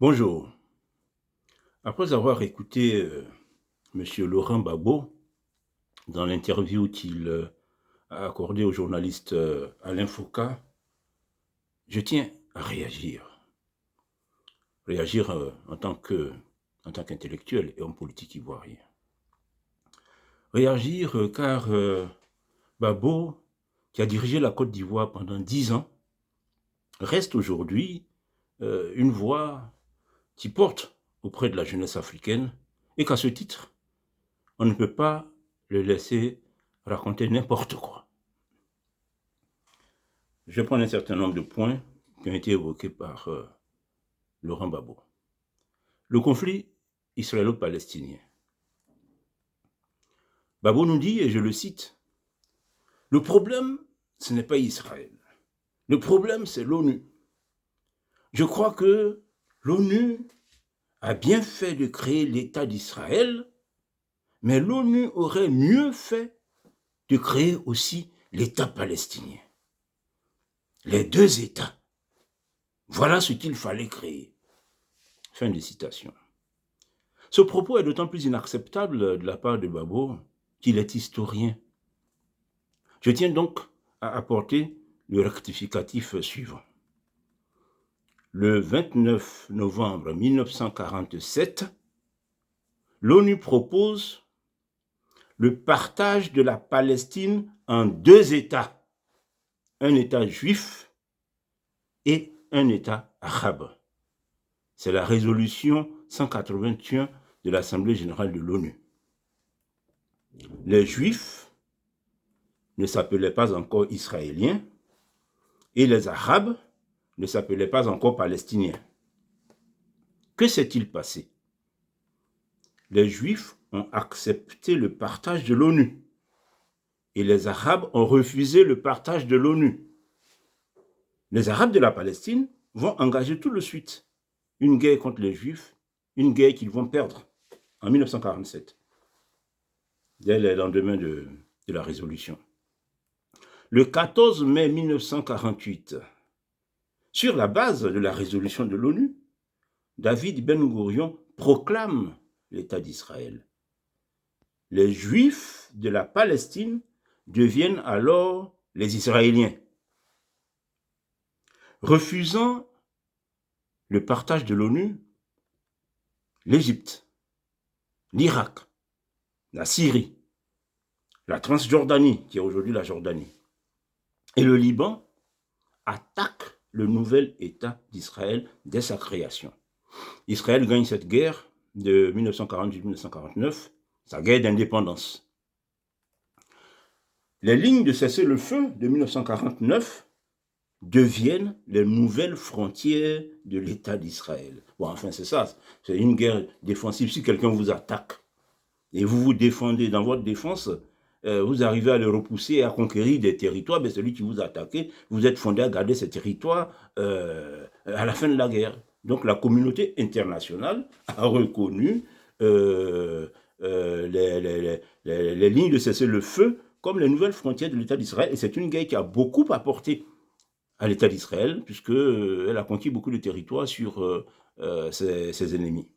Bonjour. Après avoir écouté Monsieur Laurent Gbagbo dans l'interview qu'il a accordée au journaliste Alain Foucault, je tiens à réagir. Réagir en tant qu'intellectuel et homme politique ivoirien. Réagir car Gbagbo, qui a dirigé la Côte d'Ivoire pendant 10 ans, reste aujourd'hui une voix qui porte auprès de la jeunesse africaine et qu'à ce titre, on ne peut pas le laisser raconter n'importe quoi. Je vais prendre un certain nombre de points qui ont été évoqués par Laurent Gbagbo. Le conflit israélo-palestinien. Gbagbo nous dit, et je le cite, « Le problème, ce n'est pas Israël. Le problème, c'est l'ONU. Je crois que l'ONU a bien fait de créer l'État d'Israël, mais l'ONU aurait mieux fait de créer aussi l'État palestinien. Les deux États. Voilà ce qu'il fallait créer. » Fin de citation. Ce propos est d'autant plus inacceptable de la part de Gbagbo qu'il est historien. Je tiens donc à apporter le rectificatif suivant. Le 29 novembre 1947, l'ONU propose le partage de la Palestine en deux États, un État juif et un État arabe. C'est la résolution 181 de l'Assemblée générale de l'ONU. Les Juifs ne s'appelaient pas encore Israéliens et les Arabes ne s'appelaient pas encore Palestiniens. Que s'est-il passé? Les Juifs ont accepté le partage de l'ONU et les Arabes ont refusé le partage de l'ONU. Les Arabes de la Palestine vont engager tout de suite une guerre contre les Juifs, une guerre qu'ils vont perdre en 1947, dès le lendemain de la résolution. Le 14 mai 1948, sur la base de la résolution de l'ONU, David Ben Gourion proclame l'État d'Israël. Les Juifs de la Palestine deviennent alors les Israéliens. Refusant le partage de l'ONU, l'Égypte, l'Irak, la Syrie, la Transjordanie, qui est aujourd'hui la Jordanie, et le Liban attaquent le nouvel État d'Israël dès sa création. Israël gagne cette guerre de 1948-1949, sa guerre d'indépendance. Les lignes de cessez-le-feu de 1949 deviennent les nouvelles frontières de l'État d'Israël. Bon, enfin, c'est ça, c'est une guerre défensive. Si quelqu'un vous attaque et vous vous défendez dans votre défense, vous arrivez à le repousser et à conquérir des territoires, mais celui qui vous a attaqué, vous êtes fondé à garder ces territoires à la fin de la guerre. Donc la communauté internationale a reconnu les lignes de cessez-le-feu comme les nouvelles frontières de l'État d'Israël. Et c'est une guerre qui a beaucoup apporté à l'État d'Israël, puisqu'elle a conquis beaucoup de territoires sur ses ennemis.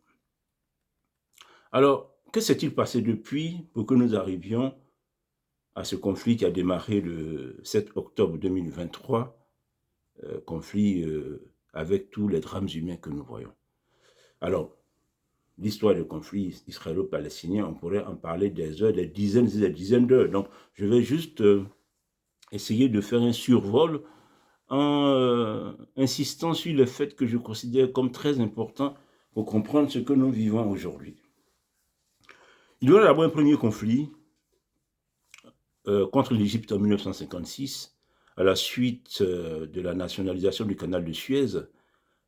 Alors, que s'est-il passé depuis pour que nous arrivions à ce conflit qui a démarré le 7 octobre 2023, conflit avec tous les drames humains que nous voyons? Alors, l'histoire du conflit israélo-palestinien, on pourrait en parler des heures, des dizaines et des dizaines d'heures. Donc, je vais juste essayer de faire un survol en insistant sur le fait que je considère comme très important pour comprendre ce que nous vivons aujourd'hui. Il y aura d'abord un premier conflit contre l'Égypte en 1956, à la suite de la nationalisation du canal de Suez.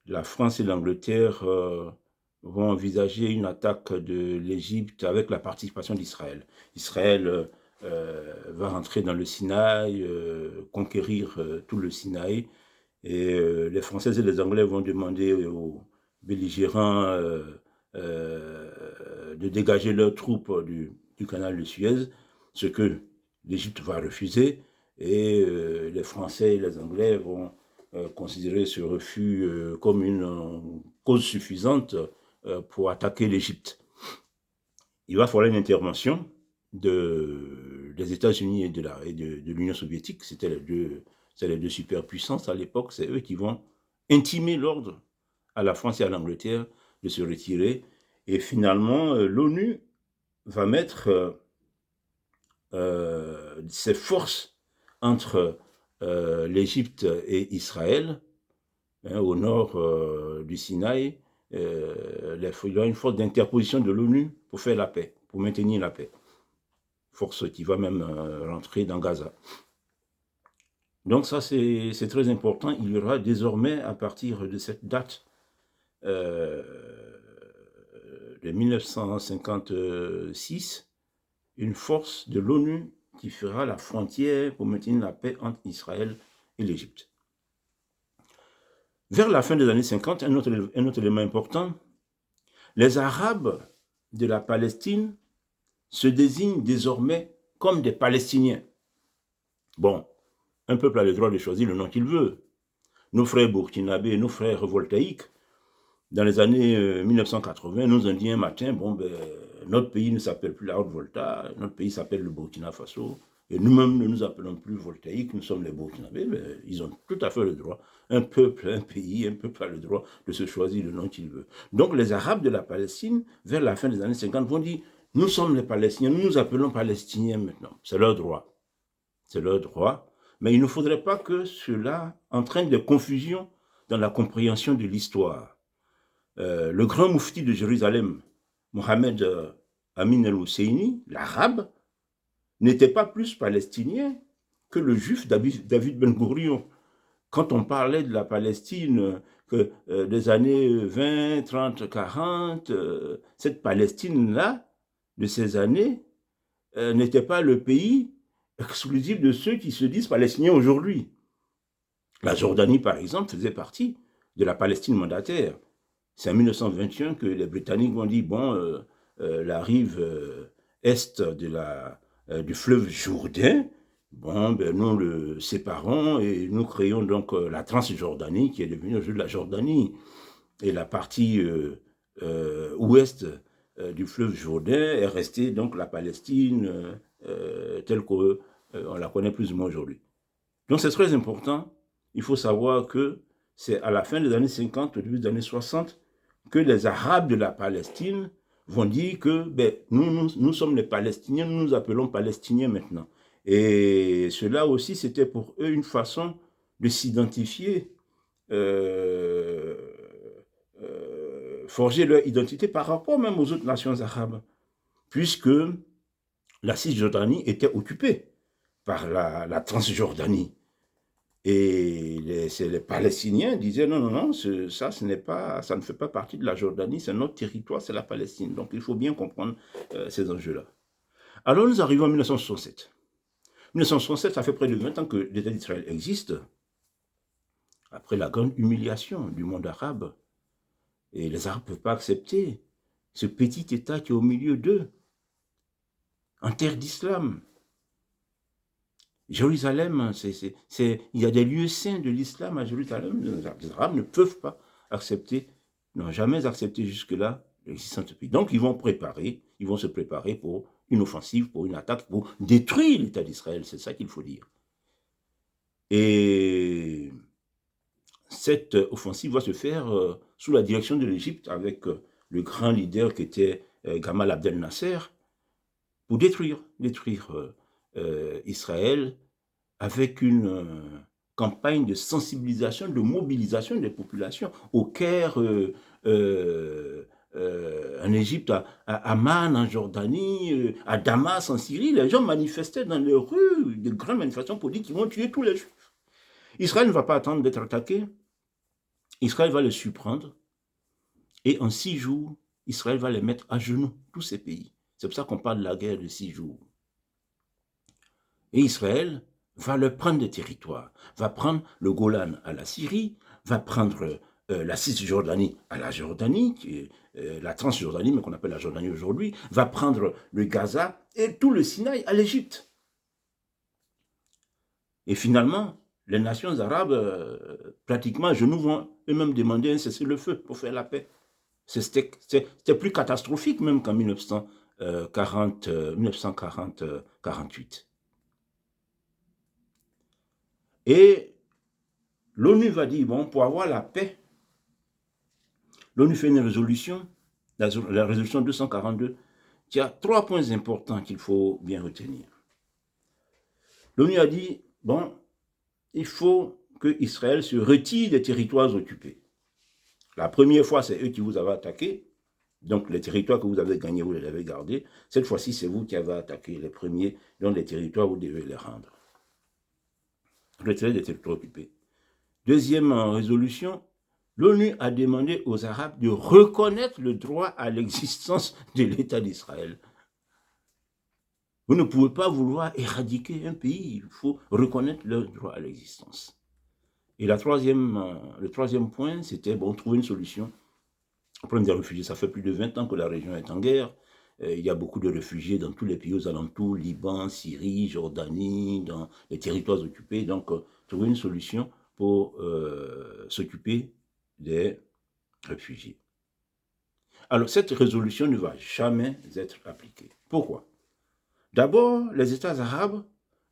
La France et l'Angleterre vont envisager une attaque de l'Égypte avec la participation d'Israël. Israël va rentrer dans le Sinaï, conquérir tout le Sinaï, et les Français et les Anglais vont demander aux belligérants de dégager leurs troupes du canal de Suez, ce que l'Égypte va refuser, et les Français et les Anglais vont considérer ce refus comme une cause suffisante pour attaquer l'Égypte. Il va falloir une intervention des États-Unis et de l'Union soviétique. C'était les deux superpuissances à l'époque. C'est eux qui vont intimer l'ordre à la France et à l'Angleterre de se retirer. Et finalement, l'ONU va mettre ses forces entre l'Égypte et Israël, au nord du Sinaï. Il y aura une force d'interposition de l'ONU pour faire la paix, pour maintenir la paix. Force qui va même rentrer dans Gaza. Donc ça, c'est très important. Il y aura désormais, à partir de cette date de 1956, une force de l'ONU qui fera la frontière pour maintenir la paix entre Israël et l'Égypte. Vers la fin des années 50, un autre élément important, les Arabes de la Palestine se désignent désormais comme des Palestiniens. Bon, un peuple a le droit de choisir le nom qu'il veut. Nos frères burkinabés, nos frères voltaïques, dans les années 1980, nous ont dit un matin, notre pays ne s'appelle plus la Haute-Volta, notre pays s'appelle le Burkina Faso, et nous-mêmes ne nous appelons plus voltaïques, nous sommes les burkinabés, mais ils ont tout à fait le droit. Un peuple, un pays, un peuple a le droit de se choisir le nom qu'il veut. Donc les Arabes de la Palestine, vers la fin des années 50, vont dire, nous sommes les Palestiniens, nous nous appelons Palestiniens maintenant. C'est leur droit. C'est leur droit. Mais il ne faudrait pas que cela entraîne des confusions dans la compréhension de l'histoire. Le grand moufti de Jérusalem, Mohamed Amin el-Husseini, l'arabe, n'était pas plus palestinien que le juif David Ben Gourion. Quand on parlait de la Palestine des années 20, 30, 40, cette Palestine-là, de ces années, n'était pas le pays exclusif de ceux qui se disent palestiniens aujourd'hui. La Jordanie, par exemple, faisait partie de la Palestine mandataire. C'est en 1921 que les Britanniques vont dire, la rive est du fleuve Jourdain, nous le séparons et nous créons donc la Transjordanie qui est devenue aujourd'hui la Jordanie. Et la partie ouest du fleuve Jourdain est restée donc la Palestine telle qu'on la connaît plus ou moins aujourd'hui. Donc c'est très important. Il faut savoir que c'est à la fin des années 50, au début des années 60, que les Arabes de la Palestine vont dire que nous sommes les Palestiniens, nous nous appelons Palestiniens maintenant. Et cela aussi, c'était pour eux une façon de s'identifier, forger leur identité par rapport même aux autres nations arabes, puisque la Cisjordanie était occupée par la Transjordanie. Et les Palestiniens disaient non, ça ne fait pas partie de la Jordanie, c'est notre territoire, c'est la Palestine. Donc il faut bien comprendre ces enjeux-là. Alors nous arrivons en 1967. 1967, ça fait près de 20 ans que l'État d'Israël existe, après la grande humiliation du monde arabe. Et les Arabes ne peuvent pas accepter ce petit État qui est au milieu d'eux, en terre d'islam. Jérusalem, il y a des lieux saints de l'islam à Jérusalem. Les Arabes ne peuvent pas accepter, n'ont jamais accepté jusque-là l'existence de ce pays. Donc ils vont se préparer pour une offensive, pour une attaque, pour détruire l'État d'Israël. C'est ça qu'il faut dire. Et cette offensive va se faire sous la direction de l'Égypte avec le grand leader qui était Gamal Abdel Nasser pour détruire Israël avec une campagne de sensibilisation, de mobilisation des populations au Caire, en Égypte, à Amman, en Jordanie, à Damas, en Syrie. Les gens manifestaient dans les rues, de grandes manifestations pour dire qu'ils vont tuer tous les Juifs. Israël ne va pas attendre d'être attaqué. Israël va les surprendre. Et en 6 jours, Israël va les mettre à genoux, tous ces pays. C'est pour ça qu'on parle de la guerre de 6 jours. Et Israël va leur prendre des territoires, va prendre le Golan à la Syrie, va prendre la Cisjordanie à la Jordanie, qui est la Transjordanie, mais qu'on appelle la Jordanie aujourd'hui, va prendre le Gaza et tout le Sinaï à l'Égypte. Et finalement, les nations arabes, pratiquement, je nous vont eux-mêmes demander un cessez-le-feu pour faire la paix. C'était plus catastrophique même qu'en 1948. Et l'ONU va dire, bon, pour avoir la paix, l'ONU fait une résolution, la résolution 242, qui a 3 points importants qu'il faut bien retenir. L'ONU a dit, bon, il faut que Israël se retire des territoires occupés. La première fois, c'est eux qui vous avaient attaqué. Donc, les territoires que vous avez gagnés, vous les avez gardés. Cette fois-ci, c'est vous qui avez attaqué les premiers, donc les territoires, vous devez les rendre. Retirer des territoires occupés. Deuxième résolution, l'ONU a demandé aux Arabes de reconnaître le droit à l'existence de l'État d'Israël. Vous ne pouvez pas vouloir éradiquer un pays, il faut reconnaître le droit à l'existence. Et le troisième point, c'était bon, trouver une solution au problème des réfugiés. Ça fait plus de 20 ans que la région est en guerre. Il y a beaucoup de réfugiés dans tous les pays aux alentours, Liban, Syrie, Jordanie, dans les territoires occupés. Donc, trouver une solution pour s'occuper des réfugiés. Alors, cette résolution ne va jamais être appliquée. Pourquoi? D'abord, les États arabes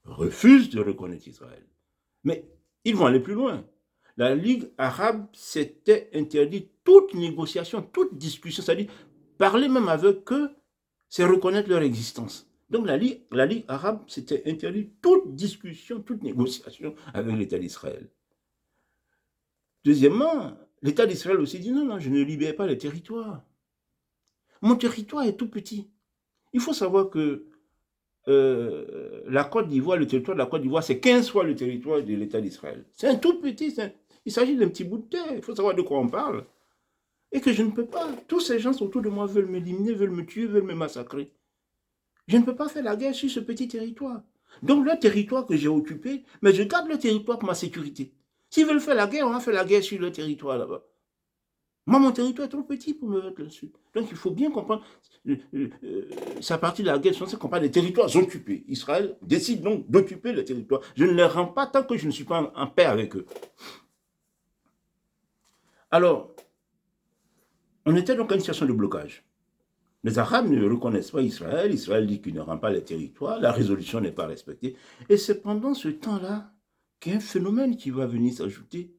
refusent de reconnaître Israël. Mais ils vont aller plus loin. La Ligue arabe s'était interdit toute négociation, toute discussion, c'est-à-dire parler même avec eux, c'est reconnaître leur existence. Donc la Ligue arabe s'était interdit toute discussion, toute négociation avec l'État d'Israël. Deuxièmement, l'État d'Israël aussi dit non, je ne libère pas les territoires. Mon territoire est tout petit. Il faut savoir que la Côte d'Ivoire, le territoire de la Côte d'Ivoire, c'est 15 fois le territoire de l'État d'Israël. C'est un tout petit, il s'agit d'un petit bout de terre. Il faut savoir de quoi on parle. Et que je ne peux pas. Tous ces gens autour de moi veulent m'éliminer, veulent me tuer, veulent me massacrer. Je ne peux pas faire la guerre sur ce petit territoire. Donc le territoire que j'ai occupé, mais je garde le territoire pour ma sécurité. S'ils veulent faire la guerre, on va faire la guerre sur le territoire là-bas. Moi, mon territoire est trop petit pour me mettre là-dessus. Donc, il faut bien comprendre. C'est à partir de la guerre, c'est qu'on parle des territoires occupés. Israël décide donc d'occuper les territoires. Je ne les rends pas tant que je ne suis pas en paix avec eux. Alors, on était donc à une situation de blocage. Les Arabes ne reconnaissent pas Israël. Israël dit qu'il ne rend pas les territoires. La résolution n'est pas respectée. Et c'est pendant ce temps-là qu'il y a un phénomène qui va venir s'ajouter.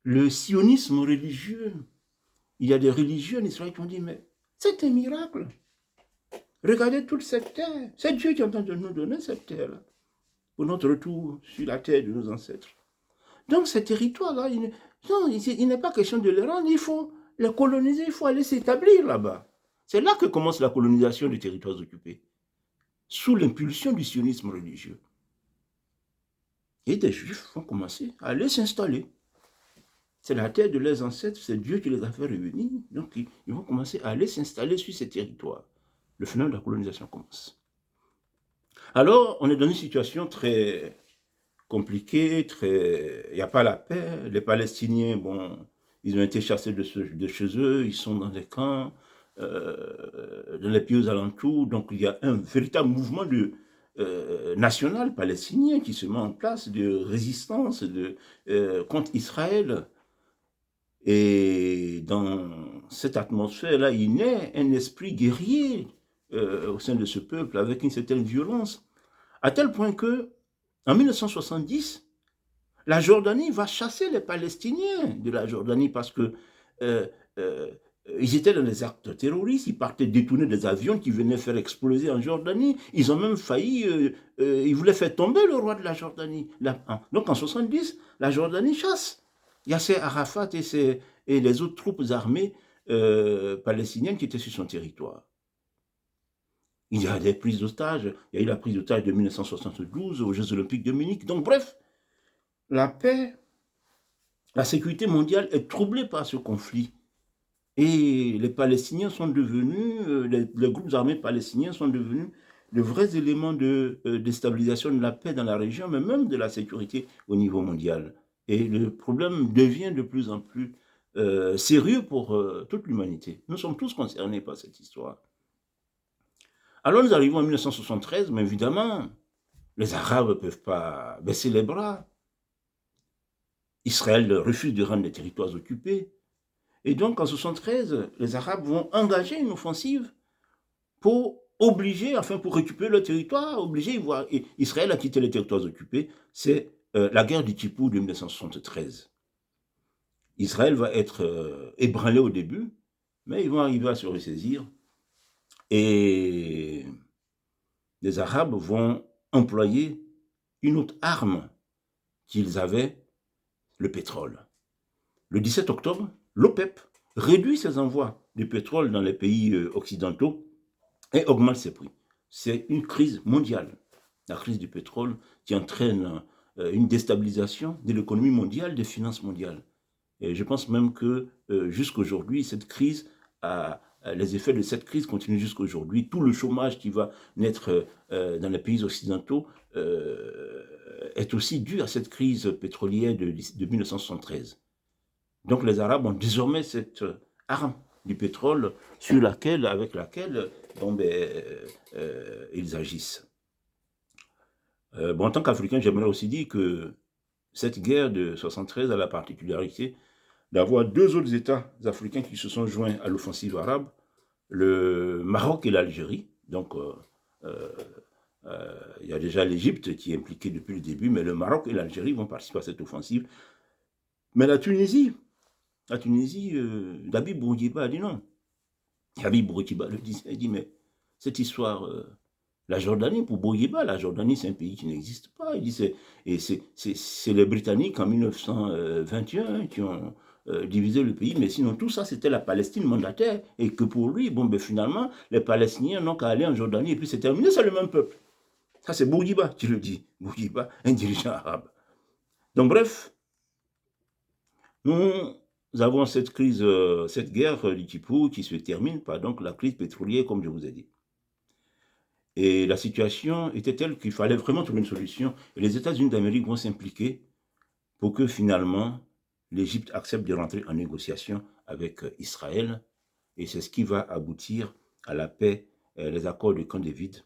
Le sionisme religieux. Il y a des religieux en Israël qui ont dit, mais c'est un miracle. Regardez toute cette terre. C'est Dieu qui est en train de nous donner cette terre-là pour notre retour sur la terre de nos ancêtres. Donc ces territoires-là, il n'est pas question de les rendre, il faut les coloniser, il faut aller s'établir là-bas. C'est là que commence la colonisation des territoires occupés, sous l'impulsion du sionisme religieux. Et des Juifs vont commencer à aller s'installer. C'est la terre de leurs ancêtres, c'est Dieu qui les a fait revenir. Donc, ils vont commencer à aller s'installer sur ces territoires. Le phénomène de la colonisation commence. Alors, on est dans une situation très compliquée, il n'y a pas la paix. Les Palestiniens, bon, ils ont été chassés de chez eux, ils sont dans des camps, dans les pays aux alentours. Donc, il y a un véritable mouvement national palestinien qui se met en place de résistance contre Israël. Et dans cette atmosphère-là, il naît un esprit guerrier au sein de ce peuple avec une certaine violence, à tel point que, en 1970, la Jordanie va chasser les Palestiniens de la Jordanie parce que ils étaient dans des actes terroristes, ils partaient détourner des avions qui venaient faire exploser en Jordanie. Ils ont même failli, ils voulaient faire tomber le roi de la Jordanie. Donc en 1970, la Jordanie chasse Yasser Arafat et les autres troupes armées palestiniennes qui étaient sur son territoire. Il y a des prises d'otages. Il y a eu la prise d'otages de 1972 aux Jeux Olympiques de Munich. Donc bref, la paix, la sécurité mondiale est troublée par ce conflit. Et les Palestiniens sont devenus, les groupes armés palestiniens sont devenus de vrais éléments de déstabilisation de la paix dans la région, mais même de la sécurité au niveau mondial. Et le problème devient de plus en plus sérieux pour toute l'humanité. Nous sommes tous concernés par cette histoire. Alors nous arrivons en 1973, mais évidemment, Les Arabes ne peuvent pas baisser les bras. Israël refuse de rendre les territoires occupés. Et donc, en 1973, les Arabes vont engager une offensive pour obliger, enfin pour récupérer le territoire, obliger Israël à quitter les territoires occupés. C'est la guerre du Kippour de 1973. Israël va être ébranlé au début, mais ils vont arriver à se ressaisir. Et les Arabes vont employer une autre arme qu'ils avaient, le pétrole. Le 17 octobre, l'OPEP réduit ses envois de pétrole dans les pays occidentaux et augmente ses prix. C'est une crise mondiale, la crise du pétrole, qui entraîne une déstabilisation de l'économie mondiale, des finances mondiales. Et je pense même que jusqu'aujourd'hui, cette crise, les effets de cette crise continuent jusqu'aujourd'hui. Tout le chômage qui va naître dans les pays occidentaux est aussi dû à cette crise pétrolière de 1973. Donc les Arabes ont désormais cette arme du pétrole avec laquelle ils agissent. En tant qu'Africain, j'aimerais aussi dire que cette guerre de 1973 a la particularité d'avoir deux autres États africains qui se sont joints à l'offensive arabe, le Maroc et l'Algérie. Donc, il y a déjà l'Égypte qui est impliquée depuis le début, mais le Maroc et l'Algérie vont participer à cette offensive. Mais la Tunisie, Dabib Bourguiba a dit non. Dabib Bourguiba le dit, il dit, mais cette histoire, la Jordanie, pour Bourguiba, la Jordanie, c'est un pays qui n'existe pas. Il dit, c'est les Britanniques en 1921 qui ont divisé le pays, mais sinon tout ça, c'était la Palestine mandataire, et que pour lui, finalement, les Palestiniens n'ont qu'à aller en Jordanie, et puis c'est terminé, c'est le même peuple. Ça, c'est Bourguiba qui le dit. Bourguiba, un dirigeant arabe. Donc, bref, nous avons cette crise, cette guerre du Kippour qui se termine par donc la crise pétrolière, comme je vous ai dit. Et la situation était telle qu'il fallait vraiment trouver une solution. Et les États-Unis d'Amérique vont s'impliquer pour que finalement l'Égypte accepte de rentrer en négociation avec Israël. Et c'est ce qui va aboutir à la paix, les accords de Camp David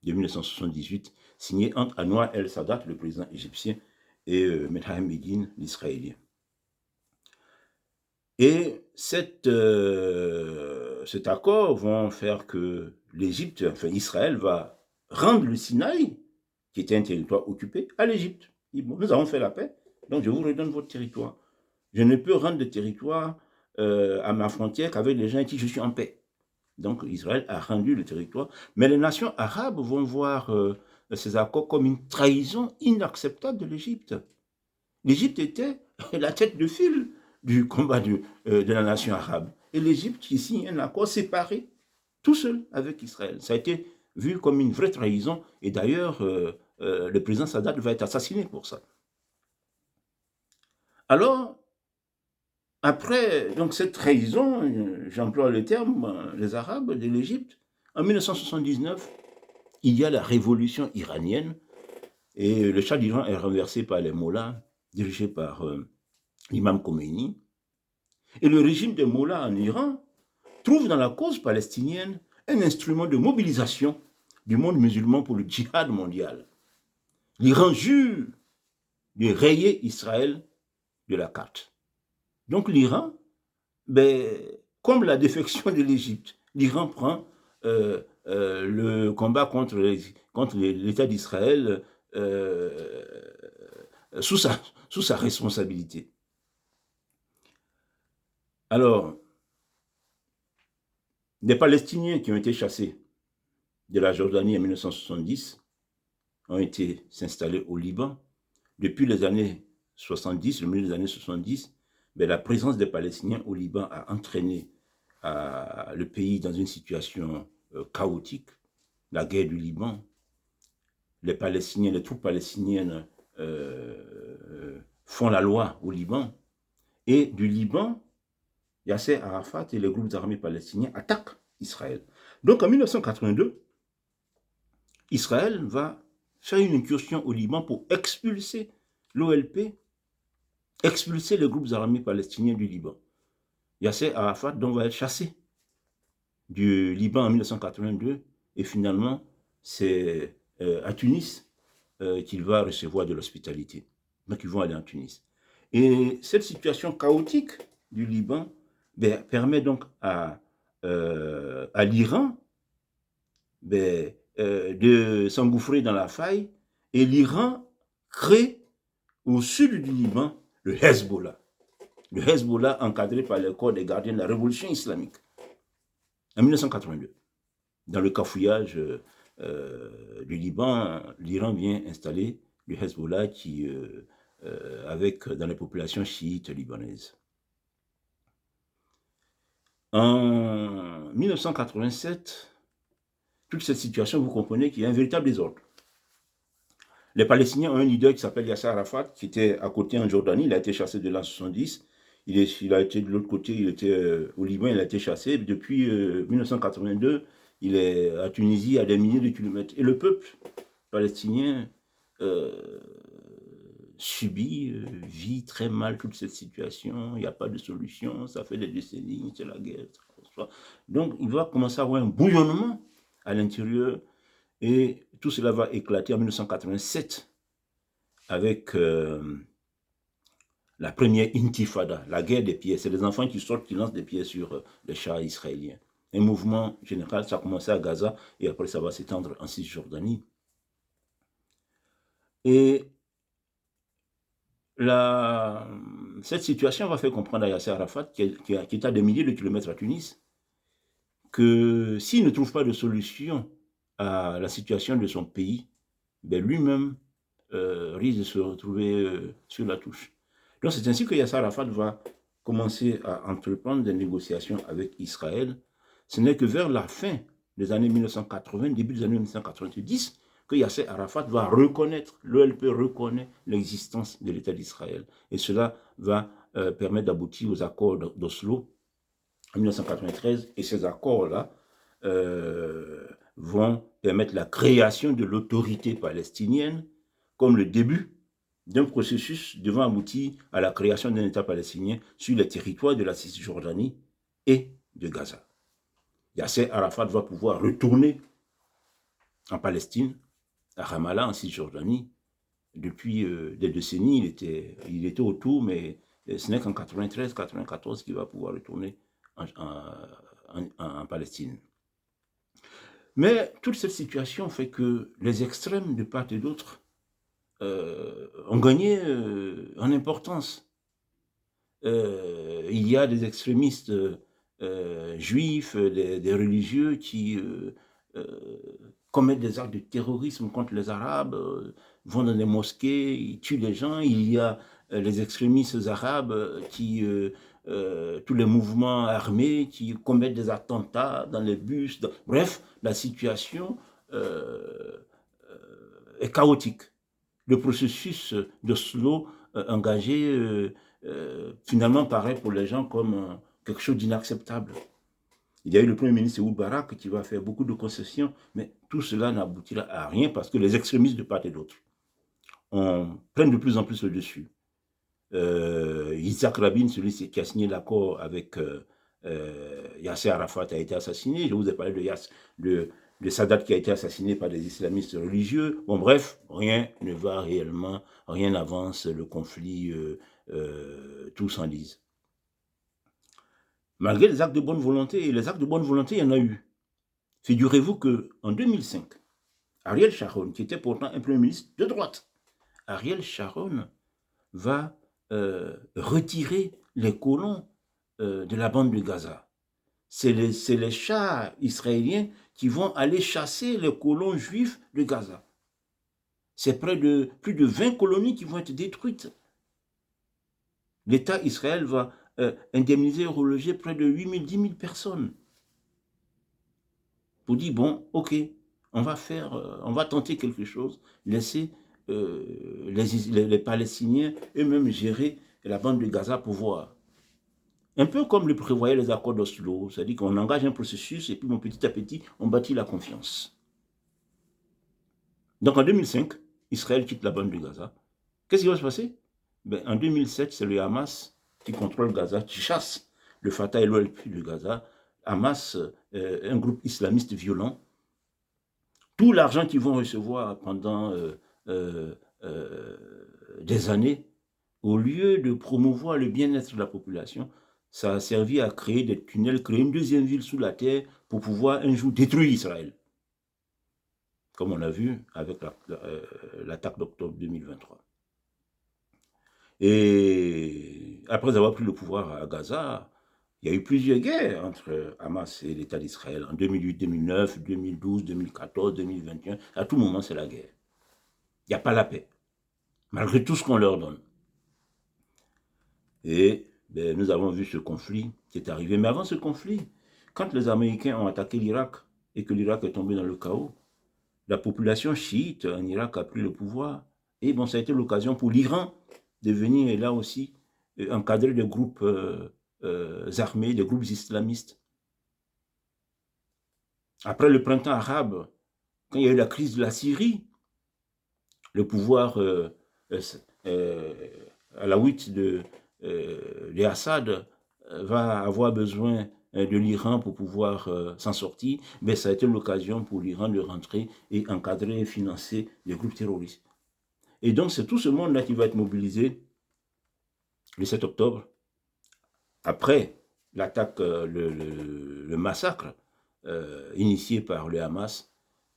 de 1978, signés entre Anwar el-Sadat, le président égyptien, et Menachem Begin, l'Israélien. Et cet accord va faire que l'Égypte, enfin Israël, va rendre le Sinaï, qui était un territoire occupé, à l'Égypte. Bon, nous avons fait la paix, donc je vous redonne votre territoire. Je ne peux rendre le territoire à ma frontière qu'avec les gens avec qui je suis en paix. Donc Israël a rendu le territoire. Mais les nations arabes vont voir ces accords comme une trahison inacceptable de l'Égypte. L'Égypte était la tête de file du combat de la nation arabe. Et l'Égypte qui signe un accord séparé, tout seul avec Israël. Ça a été vu comme une vraie trahison. Et d'ailleurs, le président Sadat va être assassiné pour ça. Alors, après donc, cette trahison, j'emploie le terme, les Arabes de l'Égypte, en 1979, il y a la révolution iranienne et le Shah d'Iran est renversé par les mollahs, dirigés par l'imam Khomeini. Et le régime des mollahs en Iran trouve dans la cause palestinienne un instrument de mobilisation du monde musulman pour le djihad mondial. L'Iran jure de rayer Israël de la carte. Donc l'Iran, comme la défection de l'Égypte, l'Iran prend le combat contre l'État d'Israël sous sa responsabilité. Alors, les Palestiniens qui ont été chassés de la Jordanie en 1970 ont été s'installer au Liban. Depuis les années 70, le milieu des années 70, la présence des Palestiniens au Liban a entraîné le pays dans une situation chaotique. La guerre du Liban, les troupes palestiniennes font la loi au Liban. Et du Liban, Yasser Arafat et les groupes armés palestiniens attaquent Israël. Donc en 1982, Israël va faire une incursion au Liban pour expulser l'OLP, expulser les groupes armés palestiniens du Liban. Yasser Arafat donc va être chassé du Liban en 1982 et finalement c'est à Tunis qu'il va recevoir de l'hospitalité. Donc, ils vont aller en Tunis. Et cette situation chaotique du Liban permet donc à l'Iran de s'engouffrer dans la faille, et l'Iran crée au sud du Liban le Hezbollah. Le Hezbollah encadré par le corps des gardiens de la révolution islamique en 1982. Dans le cafouillage du Liban, l'Iran vient installer le Hezbollah dans les populations chiites libanaises. En 1987, toute cette situation, vous comprenez qu'il y a un véritable désordre. Les Palestiniens ont un leader qui s'appelle Yasser Arafat, qui était à côté en Jordanie. Il a été chassé de l'an 70. Il a été de l'autre côté, il était au Liban, il a été chassé. Depuis 1982, il est à Tunisie, à des milliers de kilomètres. Et le peuple palestinien vit très mal toute cette situation. Il n'y a pas de solution, ça fait des décennies, c'est la guerre. Donc, il va commencer à avoir un bouillonnement à l'intérieur. Et tout cela va éclater en 1987 avec la première intifada, la guerre des pièces. C'est les enfants qui sortent, qui lancent des pièces sur les chars israéliens. Un mouvement général, ça a commencé à Gaza et après ça va s'étendre en Cisjordanie. Et cette situation va faire comprendre à Yasser Arafat, qui est à des milliers de kilomètres à Tunis, que s'il ne trouve pas de solution à la situation de son pays, lui-même risque de se retrouver sur la touche. Donc c'est ainsi que Yasser Arafat va commencer à entreprendre des négociations avec Israël. Ce n'est que vers la fin des années 1980, début des années 1990, que Yasser Arafat va reconnaître, l'OLP reconnaît l'existence de l'État d'Israël. Et cela va permettre d'aboutir aux accords d'Oslo en 1993. Et ces accords-là vont permettre la création de l'autorité palestinienne comme le début d'un processus devant aboutir à la création d'un État palestinien sur les territoires de la Cisjordanie et de Gaza. Yasser Arafat va pouvoir retourner en Palestine, à Ramallah, en Cisjordanie. Depuis des décennies, il était autour, mais ce n'est qu'en 93-94 qu'il va pouvoir retourner en Palestine. Mais toute cette situation fait que les extrêmes de part et d'autre ont gagné en importance. Il y a des extrémistes juifs, des religieux qui commettent des actes de terrorisme contre les Arabes, vont dans les mosquées, ils tuent les gens. Il y a les extrémistes arabes tous les mouvements armés qui commettent des attentats dans les bus. Bref, la situation est chaotique. Le processus d'Oslo engagé finalement paraît pour les gens comme quelque chose d'inacceptable. Il y a eu le Premier ministre Ehud Barak qui va faire beaucoup de concessions, mais tout cela n'aboutira à rien parce que les extrémistes de part et d'autre prennent de plus en plus le dessus. Yitzhak Rabin, celui qui a signé l'accord avec Yasser Arafat, a été assassiné. Je vous ai parlé de Sadat qui a été assassiné par des islamistes religieux. Bon, bref, rien ne va réellement, rien n'avance, le conflit, tout s'enlise. Malgré les actes de bonne volonté, et les actes de bonne volonté, il y en a eu. Figurez-vous qu'en 2005, Ariel Sharon, qui était pourtant un premier ministre de droite, Ariel Sharon va retirer les colons de la bande de Gaza. C'est les chars israéliens qui vont aller chasser les colons juifs de Gaza. C'est plus de 20 colonies qui vont être détruites. L'État Israël va indemniser et reloger près de 8 000, 10 000 personnes. Pour dire, bon, ok, on va tenter quelque chose, laisser les Palestiniens eux-mêmes gérer la bande de Gaza pour voir. Un peu comme le prévoyaient les accords d'Oslo, c'est-à-dire qu'on engage un processus et puis petit à petit, on bâtit la confiance. Donc en 2005, Israël quitte la bande de Gaza. Qu'est-ce qui va se passer? En 2007, c'est le Hamas qui contrôle Gaza, qui chasse le Fatah et l'OLP de Gaza. Hamas, un groupe islamiste violent. Tout l'argent qu'ils vont recevoir pendant des années, au lieu de promouvoir le bien-être de la population, ça a servi à créer des tunnels, créer une deuxième ville sous la terre pour pouvoir un jour détruire Israël, comme on a vu avec l'attaque d'octobre 2023. Et après avoir pris le pouvoir à Gaza, il y a eu plusieurs guerres entre Hamas et l'État d'Israël en 2008, 2009, 2012, 2014, 2021. À tout moment, c'est la guerre. Il n'y a pas la paix, malgré tout ce qu'on leur donne. Et nous avons vu ce conflit qui est arrivé. Mais avant ce conflit, quand les Américains ont attaqué l'Irak et que l'Irak est tombé dans le chaos, la population chiite en Irak a pris le pouvoir. Et bon, ça a été l'occasion pour l'Iran de venir là aussi encadrer des groupes armés, des groupes islamistes. Après le printemps arabe, quand il y a eu la crise de la Syrie, le pouvoir alaouite de Assad va avoir besoin de l'Iran pour pouvoir s'en sortir, mais ça a été l'occasion pour l'Iran de rentrer et encadrer et financer les groupes terroristes. Et donc c'est tout ce monde-là qui va être mobilisé le 7 octobre, après l'attaque, le massacre initié par le Hamas,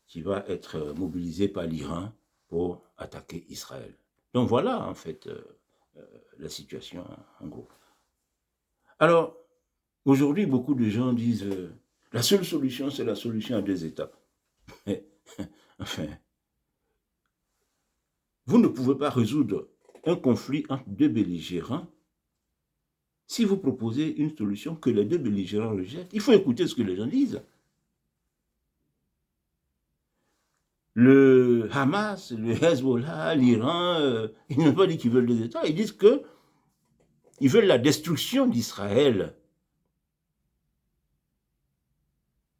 qui va être mobilisé par l'Iran pour attaquer Israël. Donc voilà en fait la situation en gros. Alors, aujourd'hui, beaucoup de gens disent la seule solution, c'est la solution à 2 États. Enfin, vous ne pouvez pas résoudre un conflit entre 2 belligérants si vous proposez une solution que les 2 belligérants rejettent. Il faut écouter ce que les gens disent. Le Hamas, le Hezbollah, l'Iran, ils n'ont pas dit qu'ils veulent 2 États. Ils disent qu'ils veulent la destruction d'Israël.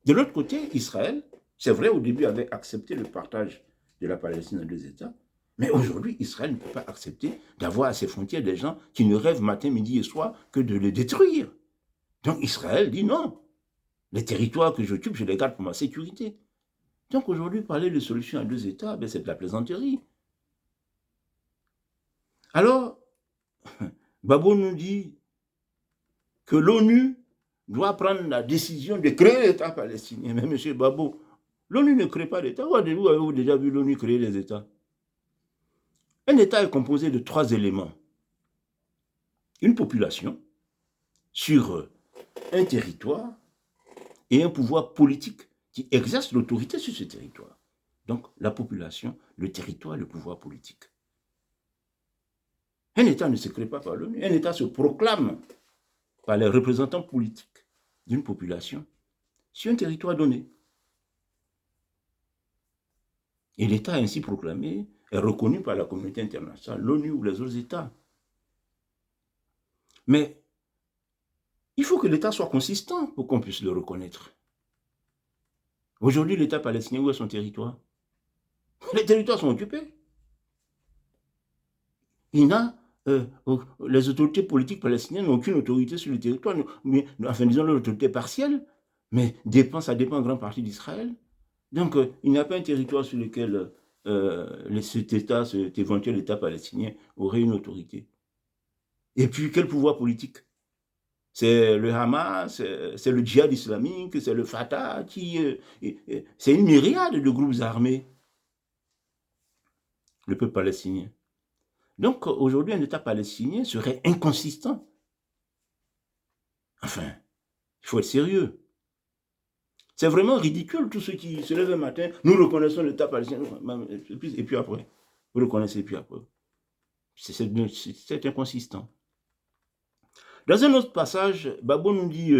De l'autre côté, Israël, c'est vrai, au début, avait accepté le partage de la Palestine en 2 États. Mais aujourd'hui, Israël ne peut pas accepter d'avoir à ses frontières des gens qui ne rêvent matin, midi et soir que de les détruire. Donc Israël dit non. Les territoires que j'occupe, je les garde pour ma sécurité. Donc aujourd'hui, parler de solution à 2 États, c'est de la plaisanterie. Alors, Babo nous dit que l'ONU doit prendre la décision de créer l'État palestinien. Mais M. Babo, l'ONU ne crée pas d'État. Où avez-vous déjà vu l'ONU créer des États? Un État est composé de 3 éléments. Une population sur un territoire et un pouvoir politique qui exerce l'autorité sur ce territoire. Donc la population, le territoire, le pouvoir politique. Un État ne se crée pas par l'ONU. Un État se proclame par les représentants politiques d'une population sur un territoire donné. Et l'État ainsi proclamé est reconnu par la communauté internationale, l'ONU ou les autres États. Mais il faut que l'État soit consistant pour qu'on puisse le reconnaître. Aujourd'hui, l'État palestinien, où est son territoire? Les territoires sont occupés. Les autorités politiques palestiniennes n'ont aucune autorité sur le territoire, enfin disons leur autorité partielle, mais ça dépend en grande partie d'Israël. Donc il n'y a pas un territoire sur lequel cet éventuel État palestinien aurait une autorité. Et puis quel pouvoir politique? C'est le Hamas, c'est le djihad islamique, c'est le Fatah, c'est une myriade de groupes armés, le peuple palestinien. Donc aujourd'hui, un État palestinien serait inconsistant. Enfin, il faut être sérieux. C'est vraiment ridicule tous ceux qui se lèvent le matin, nous reconnaissons l'État palestinien, et puis après, vous reconnaissez, et puis après. C'est inconsistant. Dans un autre passage, Babo nous dit,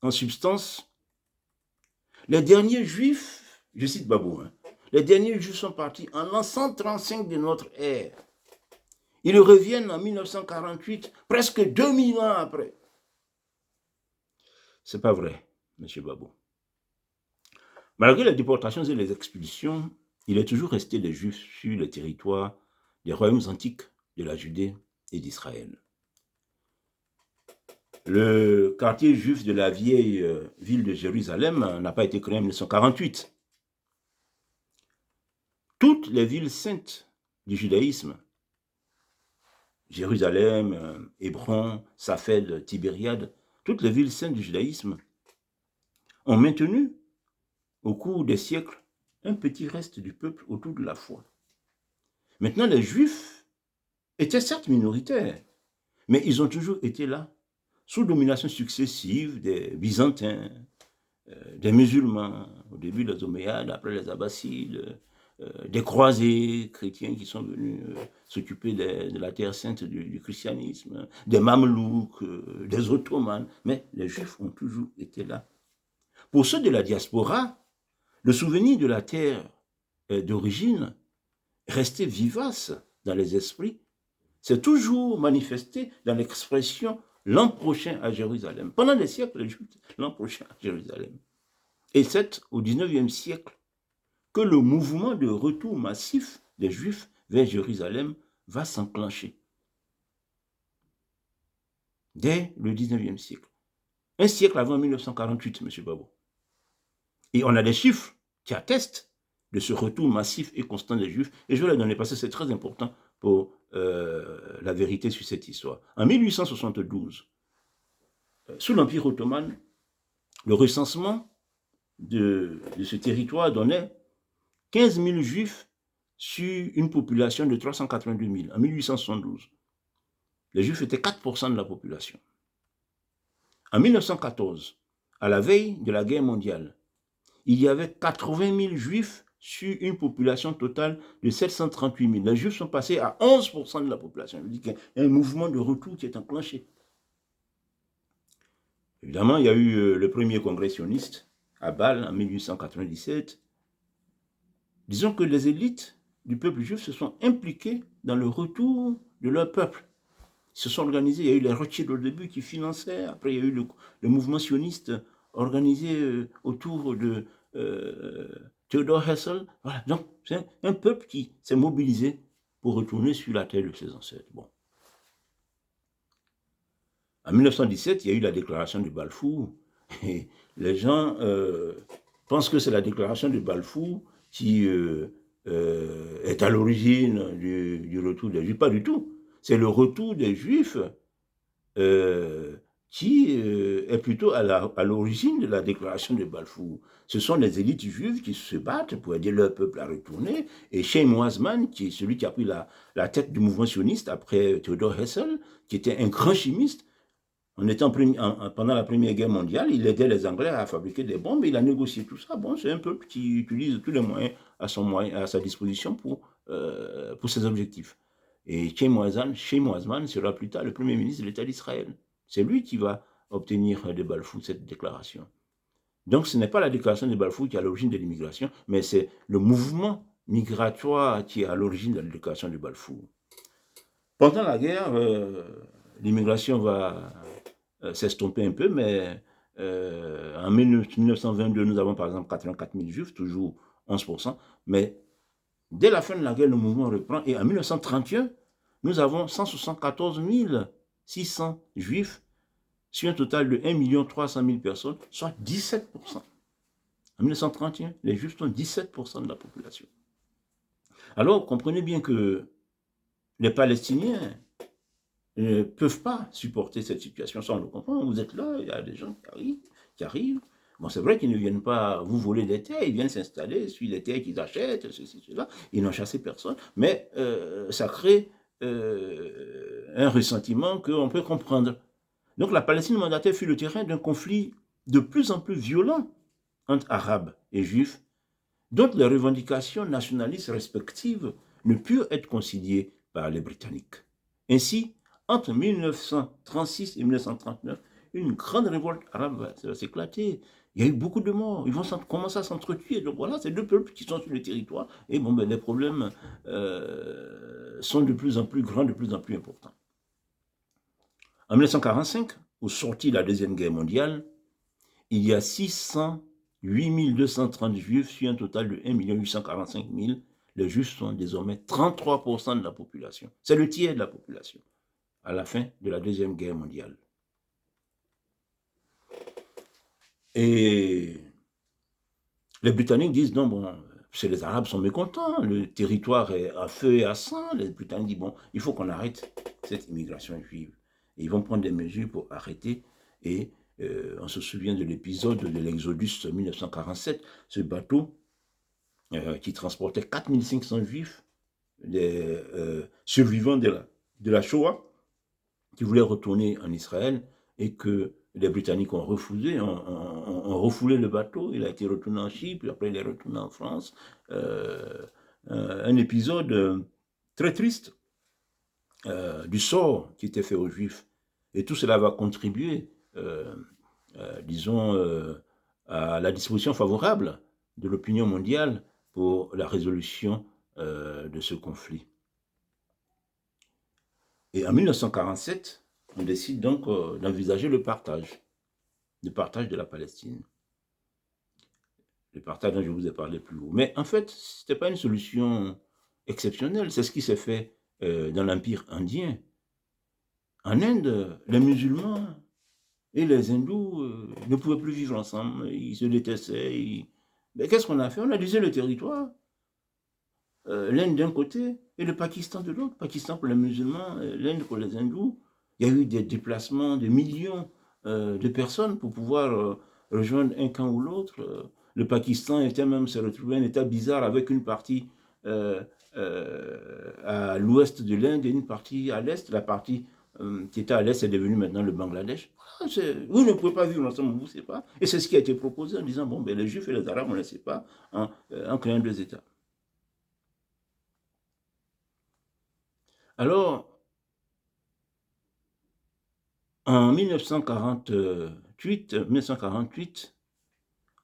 en substance, les derniers juifs, je cite Babo, les derniers juifs sont partis en l'an 135 de notre ère. Ils reviennent en 1948, presque 2000 ans après. C'est pas vrai, M. Babo. Malgré les déportations et les expulsions, il est toujours resté des Juifs sur le territoire des royaumes antiques de la Judée et d'Israël. Le quartier juif de la vieille ville de Jérusalem n'a pas été créé en 1948. toutes les villes saintes du judaïsme, Jérusalem, Hébron, Saphèd, Tibériade, toutes les villes saintes du judaïsme ont maintenu au cours des siècles un petit reste du peuple autour de la foi. Maintenant, les Juifs étaient certes minoritaires, mais ils ont toujours été là, sous domination successive des Byzantins, des musulmans, au début des Omeyyades, après les Abbassides, des croisés chrétiens qui sont venus s'occuper de la terre sainte du christianisme, des Mamelouks, des Ottomans, mais les Juifs ont toujours été là. Pour ceux de la diaspora, le souvenir de la terre d'origine restait vivace dans les esprits, c'est toujours manifesté dans l'expression l'an prochain à Jérusalem. Pendant des siècles, l'an prochain à Jérusalem. Et c'est au XIXe siècle que le mouvement de retour massif des Juifs vers Jérusalem va s'enclencher. Dès le XIXe siècle. Un siècle avant 1948, M. Babo. Et on a des chiffres qui attestent de ce retour massif et constant des Juifs. Et je vais les donner parce que c'est très important pour la vérité sur cette histoire. En 1872, sous l'Empire ottoman, le recensement de ce territoire donnait 15 000 Juifs sur une population de 382 000 en 1872. Les Juifs étaient 4% de la population. En 1914, à la veille de la guerre mondiale, il y avait 80 000 Juifs sur une population totale de 738 000. Les Juifs sont passés à 11% de la population. Je dis qu'il y a un mouvement de retour qui est enclenché. Évidemment, il y a eu le premier congrès sioniste à Bâle en 1897. Disons que les élites du peuple juif se sont impliquées dans le retour de leur peuple. Ils se sont organisés. Il y a eu les Rothschild au début qui finançaient. Après, il y a eu le mouvement sioniste organisé autour de Theodor Herzl. Voilà. Donc, c'est un peuple qui s'est mobilisé pour retourner sur la terre de ses ancêtres. Bon. En 1917, il y a eu la déclaration de Balfour. Et les gens pensent que c'est la déclaration de Balfour qui est à l'origine du retour des Juifs. Pas du tout. C'est le retour des Juifs qui est plutôt à l'origine de la déclaration de Balfour. Ce sont les élites juives qui se battent pour aider leur peuple à retourner. Et Chaim Weizmann, qui est celui qui a pris la tête du mouvement sioniste après Theodor Herzl, qui était un grand chimiste, pendant la Première Guerre mondiale, il aidait les Anglais à fabriquer des bombes, il a négocié tout ça. Bon, c'est un peuple qui utilise tous les moyens à sa disposition pour ses objectifs. Et Chaim Weizmann sera plus tard le Premier ministre de l'État d'Israël. C'est lui qui va obtenir de Balfour cette déclaration. Donc ce n'est pas la déclaration de Balfour qui est à l'origine de l'immigration, mais c'est le mouvement migratoire qui est à l'origine de la déclaration de Balfour. Pendant la guerre, l'immigration va s'estomper un peu, mais en 1922, nous avons par exemple 84 000 Juifs, toujours 11%, mais dès la fin de la guerre, le mouvement reprend, et en 1931, nous avons 174 600 Juifs sur un total de 1 300 000 personnes, soit 17%. En 1931, les Juifs sont 17% de la population. Alors, comprenez bien que les Palestiniens ne peuvent pas supporter cette situation. Ça, on le comprend. Vous êtes là, il y a des gens qui arrivent. Bon, c'est vrai qu'ils ne viennent pas vous voler des terres, ils viennent s'installer sur les terres qu'ils achètent, ceci, cela. Ils n'ont chassé personne, mais ça crée un ressentiment qu'on peut comprendre. Donc la Palestine mandataire fut le terrain d'un conflit de plus en plus violent entre Arabes et Juifs, dont les revendications nationalistes respectives ne purent être conciliées par les Britanniques. Ainsi, entre 1936 et 1939, une grande révolte arabe va s'éclater. Il y a eu beaucoup de morts. Ils vont commencer à s'entretuer. Donc voilà, c'est deux peuples qui sont sur le territoire. Et bon, ben, les problèmes sont de plus en plus grands, de plus en plus importants. En 1945, au sorti de la Deuxième Guerre mondiale, il y a 608 230 Juifs sur un total de 1 845 000. Les Juifs sont désormais 33% de la population. C'est le tiers de la population à la fin de la Deuxième Guerre mondiale. Et les Britanniques disent non, bon, parce que les Arabes sont mécontents, le territoire est à feu et à sang. Les Britanniques disent, bon, il faut qu'on arrête cette immigration juive. Et ils vont prendre des mesures pour arrêter. Et on se souvient de l'épisode de l'Exodus 1947, ce bateau qui transportait 4500 juifs, des survivants de la Shoah, qui voulaient retourner en Israël et que les Britanniques ont refusé, ont refoulé le bateau, il a été retourné en Chypre, après il est retourné en France. Un épisode très triste du sort qui était fait aux Juifs. Et tout cela va contribuer, disons, à la disposition favorable de l'opinion mondiale pour la résolution de ce conflit. Et en 1947, on décide donc d'envisager le partage de la Palestine. Le partage dont je vous ai parlé plus haut. Mais en fait, ce n'était pas une solution exceptionnelle. C'est ce qui s'est fait dans l'Empire indien. En Inde, les musulmans et les hindous ne pouvaient plus vivre ensemble. Ils se détestaient. Mais qu'est-ce qu'on a fait? On a divisé le territoire. L'Inde d'un côté et le Pakistan de l'autre. Pakistan pour les musulmans, l'Inde pour les hindous. Il y a eu des déplacements de millions de personnes pour pouvoir rejoindre un camp ou l'autre. Le Pakistan était même se retrouvé un état bizarre avec une partie à l'ouest de l'Inde et une partie à l'est. La partie qui était à l'est est devenue maintenant le Bangladesh. Vous ne pouvez pas vivre ensemble, vous ne savez pas. Et c'est ce qui a été proposé en disant, bon, ben, les Juifs et les Arabes, on ne les sait pas, en créant deux États. Alors, en 1948,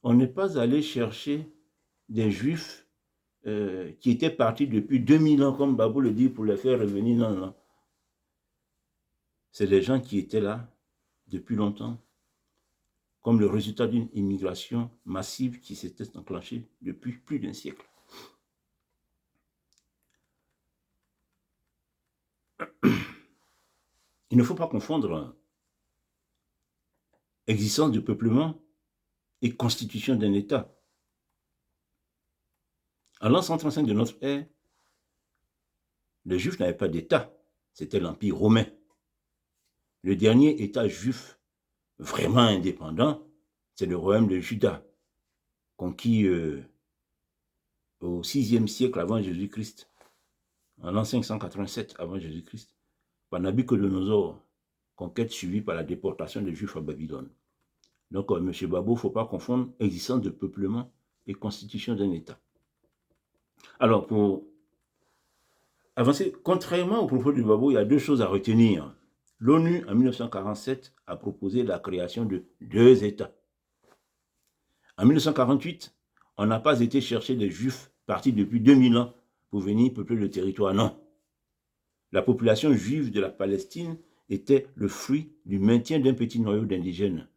on n'est pas allé chercher des Juifs qui étaient partis depuis 2000 ans, comme Babou le dit, pour les faire revenir. Non, non. C'est des gens qui étaient là depuis longtemps, comme le résultat d'une immigration massive qui s'était enclenchée depuis plus d'un siècle. Il ne faut pas confondre existence du peuplement et constitution d'un État. En l'an 135 de notre ère, les Juifs n'avaient pas d'État, c'était l'Empire romain. Le dernier État juif vraiment indépendant, c'est le royaume de Juda, conquis au VIe siècle avant Jésus-Christ, en l'an 587 avant Jésus-Christ, par Nabucodonosor, conquête suivie par la déportation des Juifs à Babylone. Donc, M. Babou, il ne faut pas confondre existence de peuplement et constitution d'un État. Alors, pour avancer, contrairement au propos du Babou, il y a deux choses à retenir. L'ONU, en 1947, a proposé la création de deux États. En 1948, on n'a pas été chercher des Juifs partis depuis 2000 ans pour venir peupler le territoire, non. La population juive de la Palestine était le fruit du maintien d'un petit noyau d'indigènes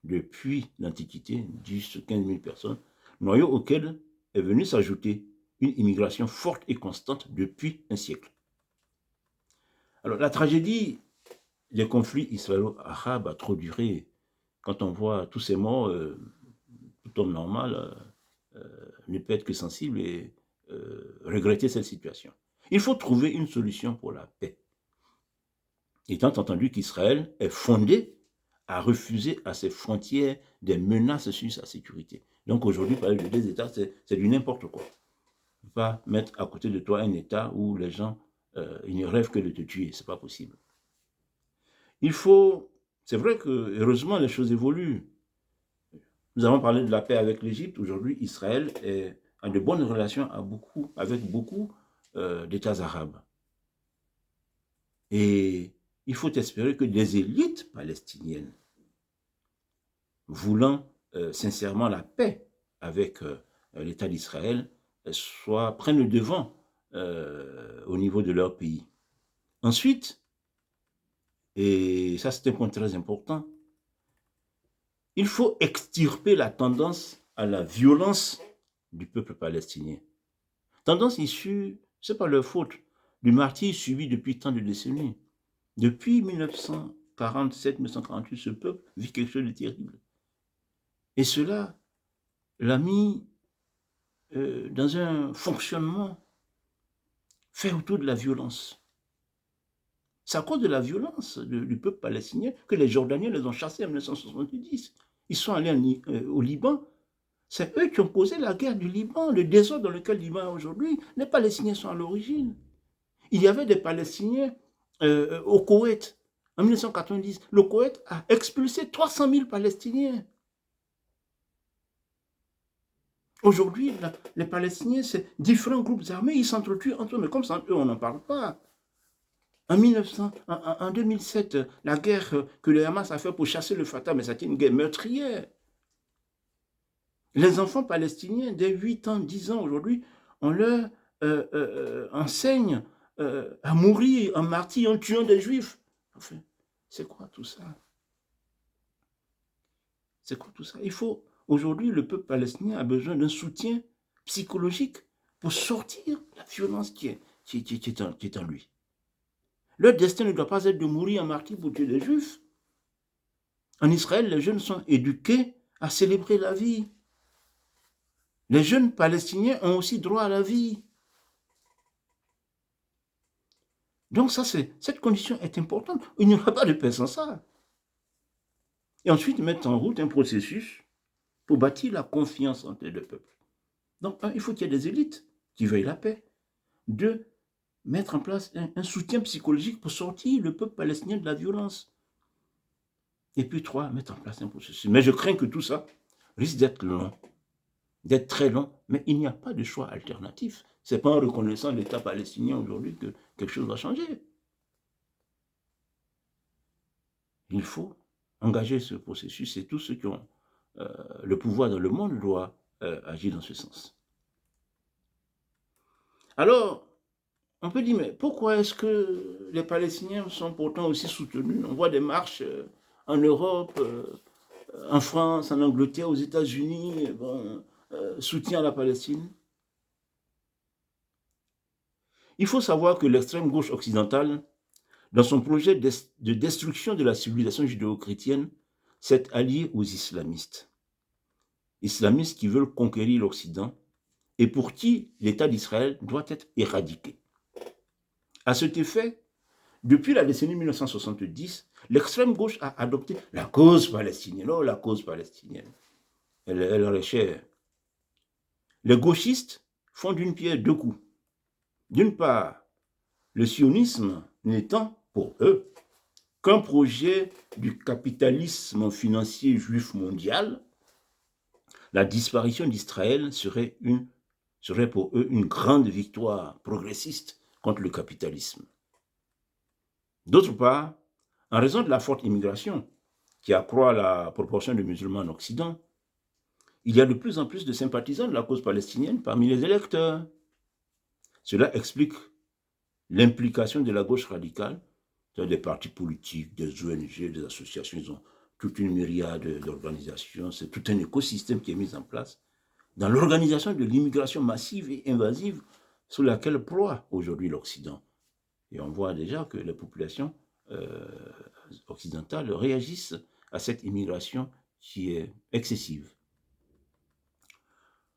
depuis l'Antiquité, 10 ou 15 000 personnes, noyau auquel est venue s'ajouter une immigration forte et constante depuis un siècle. Alors, la tragédie des conflits israélo-arabes a trop duré. Quand on voit tous ces morts, tout homme normal ne peut être que sensible et regretter cette situation. Il faut trouver une solution pour la paix. Étant entendu qu'Israël est fondé à refuser à ses frontières des menaces sur sa sécurité. Donc aujourd'hui, parler de deux États, c'est du n'importe quoi. Ne pas mettre à côté de toi un État où les gens ils ne rêvent que de te tuer, c'est pas possible. Il faut, c'est vrai que heureusement les choses évoluent. Nous avons parlé de la paix avec l'Égypte. Aujourd'hui, Israël a de bonnes relations avec beaucoup d'États arabes. Et il faut espérer que des élites palestiniennes, voulant sincèrement la paix avec l'État d'Israël, prennent le devant au niveau de leur pays. Ensuite, et ça c'est un point très important, il faut extirper la tendance à la violence du peuple palestinien. Tendance issue, ce n'est pas leur faute, du martyre subi depuis tant de décennies. Depuis 1947-1948, ce peuple vit quelque chose de terrible. Et cela l'a mis dans un fonctionnement fait autour de la violence. C'est à cause de la violence du peuple palestinien que les Jordaniens les ont chassés en 1970. Ils sont allés au Liban. C'est eux qui ont causé la guerre du Liban, le désordre dans lequel le Liban est aujourd'hui. Les Palestiniens sont à l'origine. Il y avait des Palestiniens au Koweït. En 1990, le Koweït a expulsé 300 000 Palestiniens. Aujourd'hui, les Palestiniens, c'est différents groupes armés, ils s'entretuent entre eux, mais comme ça, eux, on n'en parle pas. En 2007, la guerre que le Hamas a fait pour chasser le Fatah, mais c'était une guerre meurtrière. Les enfants palestiniens, dès 8 ans, 10 ans aujourd'hui, on leur enseigne à mourir en martyr en tuant des juifs. Enfin, c'est quoi tout ça? C'est quoi tout ça? Il faut, aujourd'hui, le peuple palestinien a besoin d'un soutien psychologique pour sortir de la violence qui est en lui. Leur destin ne doit pas être de mourir en martyr pour tuer des juifs. En Israël, les jeunes sont éduqués à célébrer la vie. Les jeunes palestiniens ont aussi droit à la vie. Donc cette condition est importante. Il n'y aura pas de paix sans ça. Et ensuite, mettre en route un processus pour bâtir la confiance entre les deux peuples. Donc, il faut qu'il y ait des élites qui veuillent la paix. 2, mettre en place un soutien psychologique pour sortir le peuple palestinien de la violence. Et puis 3, mettre en place un processus. Mais je crains que tout ça risque d'être long, d'être très long, mais il n'y a pas de choix alternatif. Ce n'est pas en reconnaissant l'État palestinien aujourd'hui que quelque chose va changer. Il faut engager ce processus et tous ceux qui ont le pouvoir dans le monde doivent agir dans ce sens. Alors, on peut dire, mais pourquoi est-ce que les Palestiniens sont pourtant aussi soutenus? On voit des marches en Europe, en France, en Angleterre, aux États-Unis, soutien à la Palestine. Il faut savoir que l'extrême gauche occidentale, dans son projet de destruction de la civilisation judéo-chrétienne, s'est alliée aux islamistes. Islamistes qui veulent conquérir l'Occident et pour qui l'État d'Israël doit être éradiqué. À cet effet, depuis la décennie 1970, l'extrême gauche a adopté la cause palestinienne. Oh, la cause palestinienne. Elle leur est chère. Les gauchistes font d'une pierre deux coups. D'une part, le sionisme n'étant pour eux qu'un projet du capitalisme financier juif mondial, la disparition d'Israël serait pour eux une grande victoire progressiste contre le capitalisme. D'autre part, en raison de la forte immigration qui accroît la proportion de musulmans en Occident, il y a de plus en plus de sympathisants de la cause palestinienne parmi les électeurs. Cela explique l'implication de la gauche radicale dans des partis politiques, des ONG, des associations. Ils ont toute une myriade d'organisations. C'est tout un écosystème qui est mis en place dans l'organisation de l'immigration massive et invasive sous laquelle ploie aujourd'hui l'Occident. Et on voit déjà que les populations occidentales réagissent à cette immigration qui est excessive.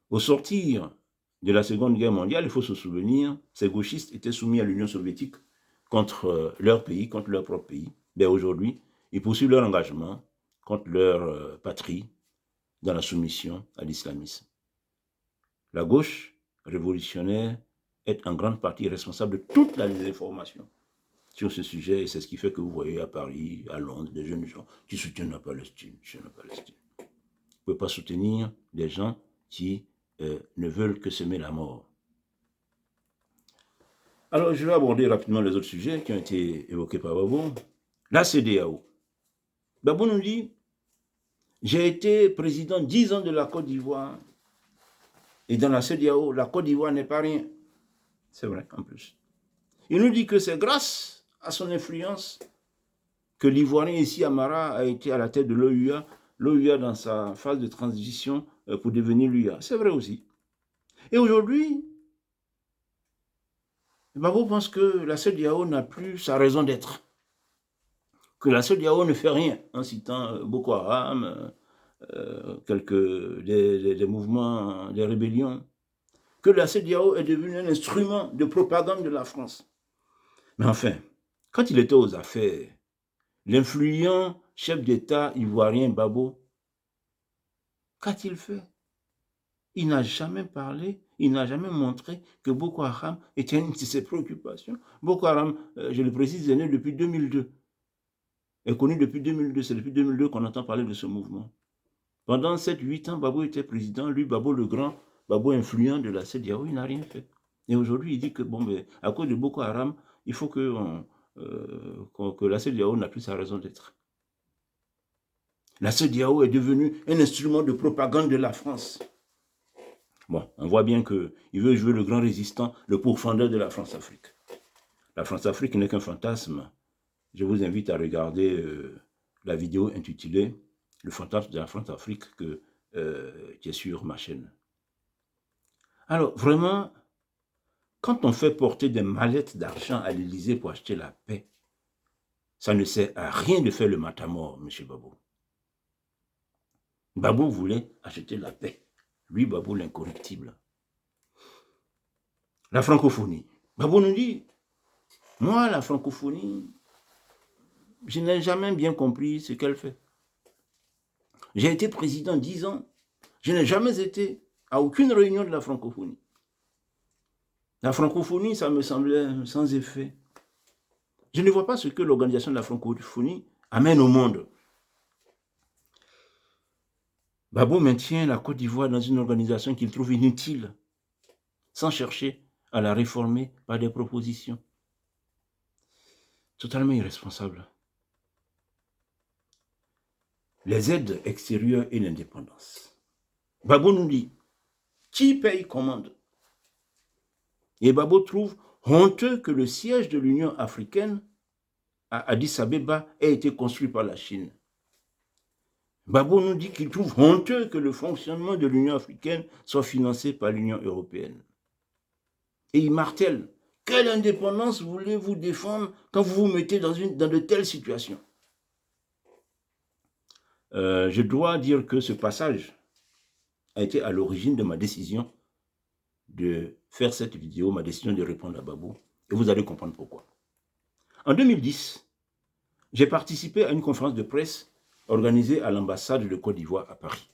Au sortir de la Seconde Guerre mondiale, il faut se souvenir, ces gauchistes étaient soumis à l'Union soviétique contre leur pays, contre leur propre pays. Mais aujourd'hui, ils poursuivent leur engagement contre leur patrie dans la soumission à l'islamisme. La gauche révolutionnaire est en grande partie responsable de toute la désinformation sur ce sujet, et c'est ce qui fait que vous voyez à Paris, à Londres, des jeunes gens qui soutiennent la Palestine. Vous ne pouvez pas soutenir des gens qui ne veulent que semer la mort. Alors, je vais aborder rapidement les autres sujets qui ont été évoqués par Babou. La CEDEAO. Babou nous dit, j'ai été président 10 ans de la Côte d'Ivoire, et dans la CEDEAO, la Côte d'Ivoire n'est pas rien. C'est vrai, en plus. Il nous dit que c'est grâce à son influence que l'Ivoirien ici, Amara, a été à la tête de l'OUA dans sa phase de transition pour devenir l'UA. C'est vrai aussi. Et aujourd'hui, Babou pense que la CEDEAO n'a plus sa raison d'être. Que la CEDEAO ne fait rien, en citant Boko Haram, des mouvements, des rébellions. que la CEDEAO est devenue un instrument de propagande de la France. Mais enfin, quand il était aux affaires, l'influent chef d'État ivoirien Babo, qu'a-t-il fait? Il n'a jamais parlé, il n'a jamais montré que Boko Haram était une de ses préoccupations. Boko Haram, je le précise, est né depuis 2002, est connu depuis 2002, c'est depuis 2002 qu'on entend parler de ce mouvement. Pendant 7-8 ans, Babo était président, lui, Babo le Grand, Babo influent de la CEDEAO, il n'a rien fait. Et aujourd'hui, il dit que, bon, mais, à cause de Boko Haram, il faut que la CEDEAO n'a plus sa raison d'être. La CEDEAO est devenue un instrument de propagande de la France. Bon, on voit bien qu'il veut jouer le grand résistant, le pourfendeur de la France-Afrique. La France-Afrique n'est qu'un fantasme. Je vous invite à regarder la vidéo intitulée « Le fantasme de la France-Afrique » qui est sur ma chaîne. Alors, vraiment, quand on fait porter des mallettes d'argent à l'Élysée pour acheter la paix, ça ne sert à rien de faire le matamor, M. Babo. Babo voulait acheter la paix. Lui, Babo, l'incorruptible. La francophonie. Babo nous dit, moi, la francophonie, je n'ai jamais bien compris ce qu'elle fait. J'ai été président 10 ans. Je n'ai jamais été à aucune réunion de la francophonie. La francophonie, ça me semblait sans effet. Je ne vois pas ce que l'organisation de la francophonie amène au monde. Babo maintient la Côte d'Ivoire dans une organisation qu'il trouve inutile, sans chercher à la réformer par des propositions. Totalement irresponsable. Les aides extérieures et l'indépendance. Babo nous dit, qui paye commande? Et Babo trouve honteux que le siège de l'Union africaine à Addis Abeba ait été construit par la Chine. Babo nous dit qu'il trouve honteux que le fonctionnement de l'Union africaine soit financé par l'Union européenne. Et il martèle, quelle indépendance voulez-vous défendre quand vous vous mettez dans de telles situations? Je dois dire que ce passage a été à l'origine de ma décision de faire cette vidéo, ma décision de répondre à Babo, et vous allez comprendre pourquoi. En 2010, j'ai participé à une conférence de presse organisée à l'ambassade de Côte d'Ivoire à Paris,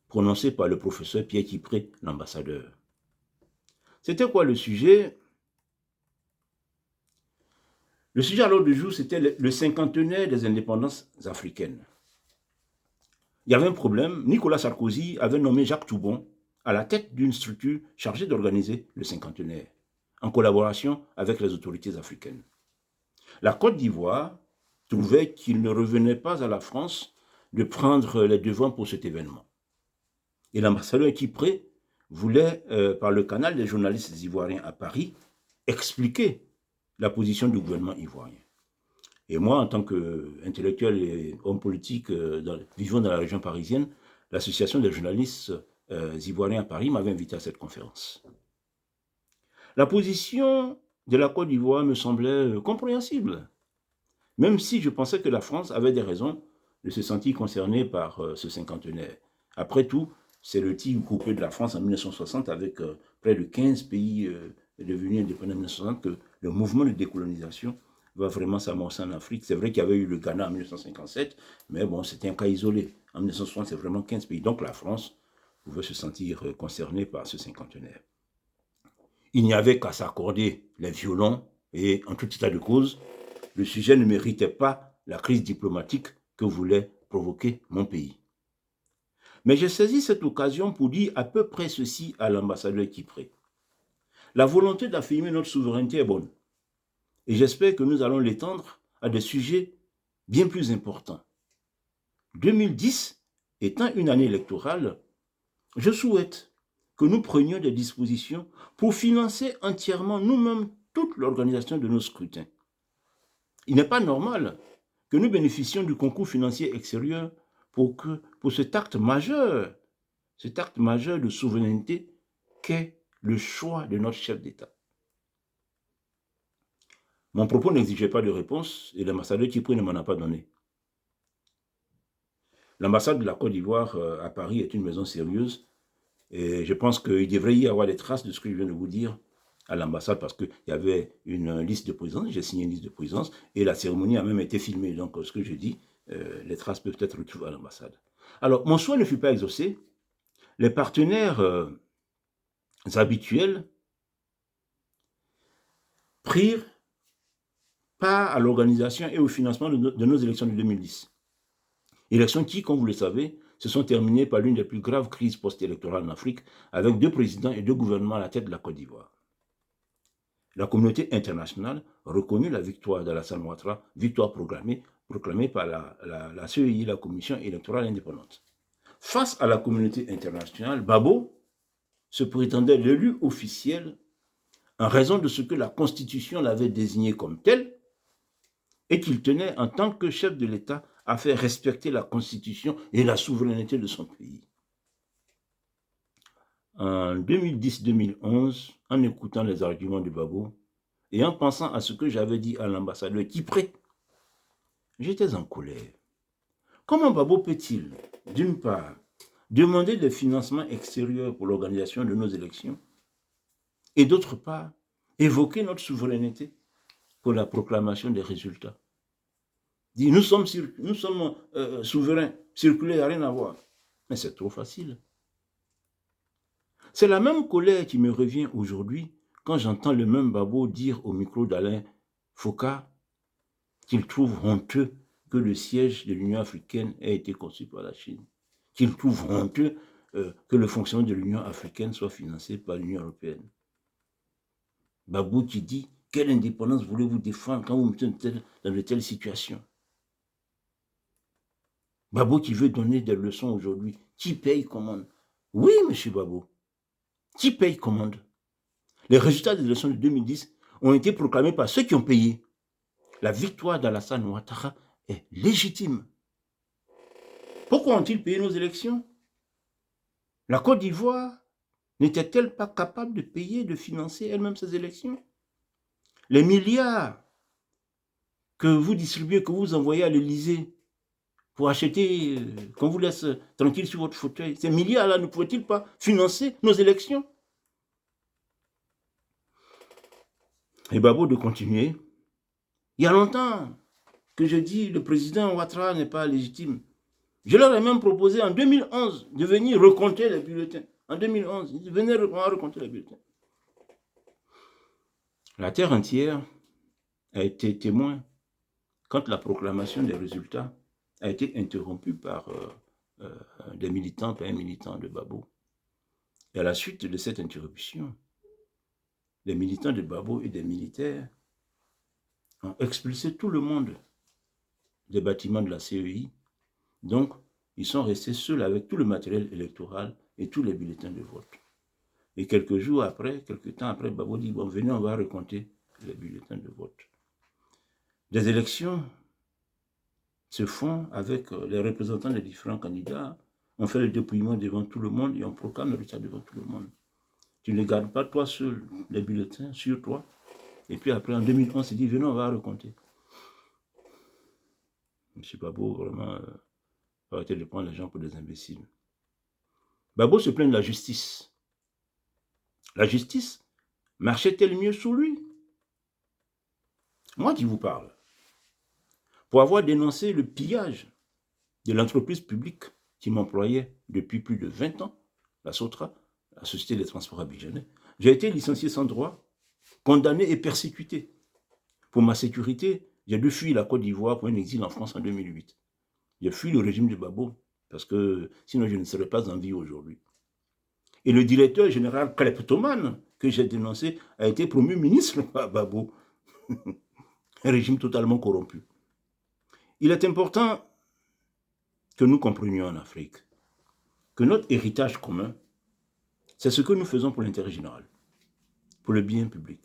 prononcée par le professeur Pierre Kipré, l'ambassadeur. C'était quoi le sujet? Le sujet à l'ordre du jour, c'était le cinquantenaire des indépendances africaines. Il y avait un problème, Nicolas Sarkozy avait nommé Jacques Toubon à la tête d'une structure chargée d'organiser le cinquantenaire, en collaboration avec les autorités africaines. La Côte d'Ivoire trouvait qu'il ne revenait pas à la France de prendre les devants pour cet événement. Et l'ambassadeur Kipré voulait, par le canal des journalistes ivoiriens à Paris, expliquer la position du gouvernement ivoirien. Et moi, en tant qu'intellectuel et homme politique vivant dans la région parisienne, l'association des journalistes ivoiriens à Paris m'avait invité à cette conférence. La position de la Côte d'Ivoire me semblait compréhensible, même si je pensais que la France avait des raisons de se sentir concernée par ce cinquantenaire. Après tout, c'est le tigre coupé de la France en 1960 avec près de 15 pays devenus indépendants en 1960 que le mouvement de décolonisation va vraiment s'amorcer en Afrique. C'est vrai qu'il y avait eu le Ghana en 1957, mais bon, c'était un cas isolé. En 1960, c'est vraiment 15 pays. Donc la France pouvait se sentir concernée par ce cinquantenaire. Il n'y avait qu'à s'accorder les violons et en tout état de cause, le sujet ne méritait pas la crise diplomatique que voulait provoquer mon pays. Mais j'ai saisi cette occasion pour dire à peu près ceci à l'ambassadeur Kipré. La volonté d'affirmer notre souveraineté est bonne. Et j'espère que nous allons l'étendre à des sujets bien plus importants. 2010 étant une année électorale, je souhaite que nous prenions des dispositions pour financer entièrement nous-mêmes toute l'organisation de nos scrutins. Il n'est pas normal que nous bénéficions du concours financier extérieur pour cet acte majeur de souveraineté qu'est le choix de notre chef d'État. Mon propos n'exigeait pas de réponse et l'ambassadeur Kipré ne m'en a pas donné. L'ambassade de la Côte d'Ivoire à Paris est une maison sérieuse Et je pense qu'il devrait y avoir des traces de ce que je viens de vous dire à l'ambassade parce qu'il y avait une liste de présence, j'ai signé une liste de présence et la cérémonie a même été filmée. Donc, ce que je dis, les traces peuvent être retrouvées à l'ambassade. Alors, mon souhait ne fut pas exaucé. Les partenaires habituels prirent part à l'organisation et au financement de nos élections de 2010. Élections qui, comme vous le savez, se sont terminées par l'une des plus graves crises post-électorales en Afrique, avec 2 présidents et 2 gouvernements à la tête de la Côte d'Ivoire. La communauté internationale reconnut la victoire d'Alassane Ouattara, victoire proclamée par la CEI, la Commission électorale indépendante. Face à la communauté internationale, Gbagbo se prétendait l'élu officiel en raison de ce que la Constitution l'avait désigné comme tel et qu'il tenait en tant que chef de l'État à faire respecter la Constitution et la souveraineté de son pays. En 2010-2011, en écoutant les arguments de Gbagbo et en pensant à ce que j'avais dit à l'ambassadeur Kipré, j'étais en colère. Comment Gbagbo peut-il, d'une part, demander des financements extérieurs pour l'organisation de nos élections et d'autre part, évoquer notre souveraineté pour la proclamation des résultats? Dit, nous sommes souverains, circuler, il n'y a rien à voir. Mais c'est trop facile. C'est la même colère qui me revient aujourd'hui quand j'entends le même Gbagbo dire au micro d'Alain Foka qu'il trouve honteux que le siège de l'Union africaine ait été conçu par la Chine, qu'il trouve honteux que le fonctionnement de l'Union africaine soit financé par l'Union européenne. Gbagbo qui dit, quelle indépendance voulez-vous défendre quand vous vous mettez dans de telles situations? Gbagbo qui veut donner des leçons aujourd'hui. Qui paye commande? Oui, M. Gbagbo. Qui paye commande? Les résultats des élections de 2010 ont été proclamés par ceux qui ont payé. La victoire d'Alassane Ouattara est légitime. Pourquoi ont-ils payé nos élections? La Côte d'Ivoire n'était-elle pas capable de payer, de financer elle-même ses élections? Les milliards que vous distribuez, que vous envoyez à l'Élysée pour acheter, qu'on vous laisse tranquille sur votre fauteuil, ces milliards-là ne pouvaient-ils pas financer nos élections? Et Gbagbo de continuer. Il y a longtemps que je dis le président Ouattara n'est pas légitime. Je leur ai même proposé en 2011 de venir recompter les bulletins. En 2011, ils venaient recompter les bulletins. La terre entière a été témoin quand la proclamation des résultats a été interrompue par des militants, par un militant de Gbagbo. Et à la suite de cette interruption, les militants de Gbagbo et des militaires ont expulsé tout le monde des bâtiments de la CEI. Donc, ils sont restés seuls avec tout le matériel électoral et tous les bulletins de vote. Et quelques jours après, quelques temps après, Gbagbo dit, bon, venez, on va recompter les bulletins de vote. Des élections se font avec les représentants des différents candidats. On fait le dépouillement devant tout le monde et on proclame le résultat devant tout le monde. Tu ne gardes pas toi seul les bulletins sur toi. Et puis après, en 2011, on s'est dit, venez, on va recompter. M. Gbagbo, vraiment, arrêtez de prendre les gens pour des imbéciles. Gbagbo se plaint de la justice. La justice marchait-elle mieux sous lui? Moi qui vous parle, pour avoir dénoncé le pillage de l'entreprise publique qui m'employait depuis plus de 20 ans, la SOTRA, la Société des Transports Abidjanais, j'ai été licencié sans droit, condamné et persécuté. Pour ma sécurité, j'ai dû fuir la Côte d'Ivoire pour un exil en France en 2008. J'ai fui le régime de Gbagbo, parce que sinon je ne serais pas en vie aujourd'hui. Et le directeur général kleptomane que j'ai dénoncé a été promu ministre par Gbagbo. Un régime totalement corrompu. Il est important que nous comprenions en Afrique que notre héritage commun, c'est ce que nous faisons pour l'intérêt général, pour le bien public.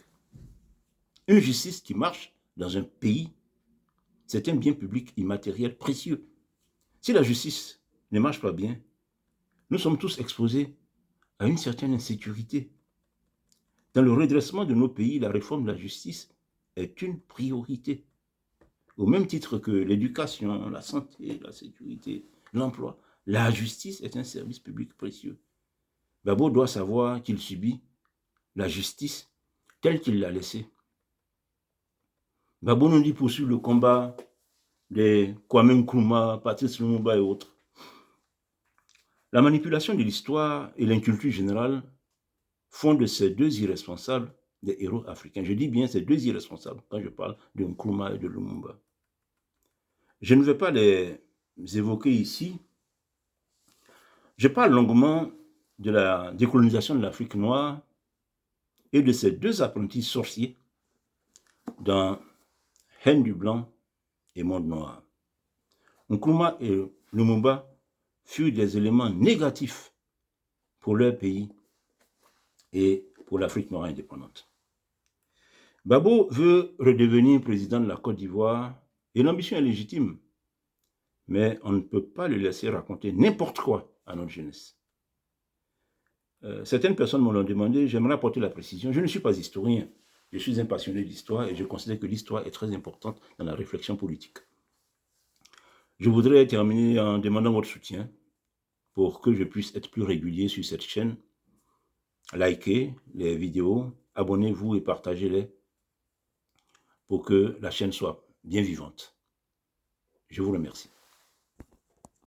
Une justice qui marche dans un pays, c'est un bien public immatériel précieux. Si la justice ne marche pas bien, nous sommes tous exposés à une certaine insécurité. Dans le redressement de nos pays, la réforme de la justice est une priorité. Au même titre que l'éducation, la santé, la sécurité, l'emploi, la justice est un service public précieux. Gbagbo doit savoir qu'il subit la justice telle qu'il l'a laissée. Gbagbo nous dit poursuivre le combat des Kwame Nkrumah, Patrice Lumumba et autres. La manipulation de l'histoire et l'inculture générale font de ces deux irresponsables des héros africains. Je dis bien ces deux irresponsables quand je parle de Nkrumah et de Lumumba. Je ne vais pas les évoquer ici. Je parle longuement de la décolonisation de l'Afrique noire et de ces deux apprentis sorciers dans Haine du blanc et Monde noir. Nkrumah et Lumumba furent des éléments négatifs pour leur pays et pour l'Afrique noire indépendante. Gbagbo veut redevenir président de la Côte d'Ivoire et l'ambition est légitime, mais on ne peut pas le laisser raconter n'importe quoi à notre jeunesse. Certaines personnes m'ont demandé, j'aimerais apporter la précision. Je ne suis pas historien, je suis un passionné d'histoire et je considère que l'histoire est très importante dans la réflexion politique. Je voudrais terminer en demandant votre soutien pour que je puisse être plus régulier sur cette chaîne. Likez les vidéos, abonnez-vous et partagez-les pour que la chaîne soit bien vivante. Je vous remercie.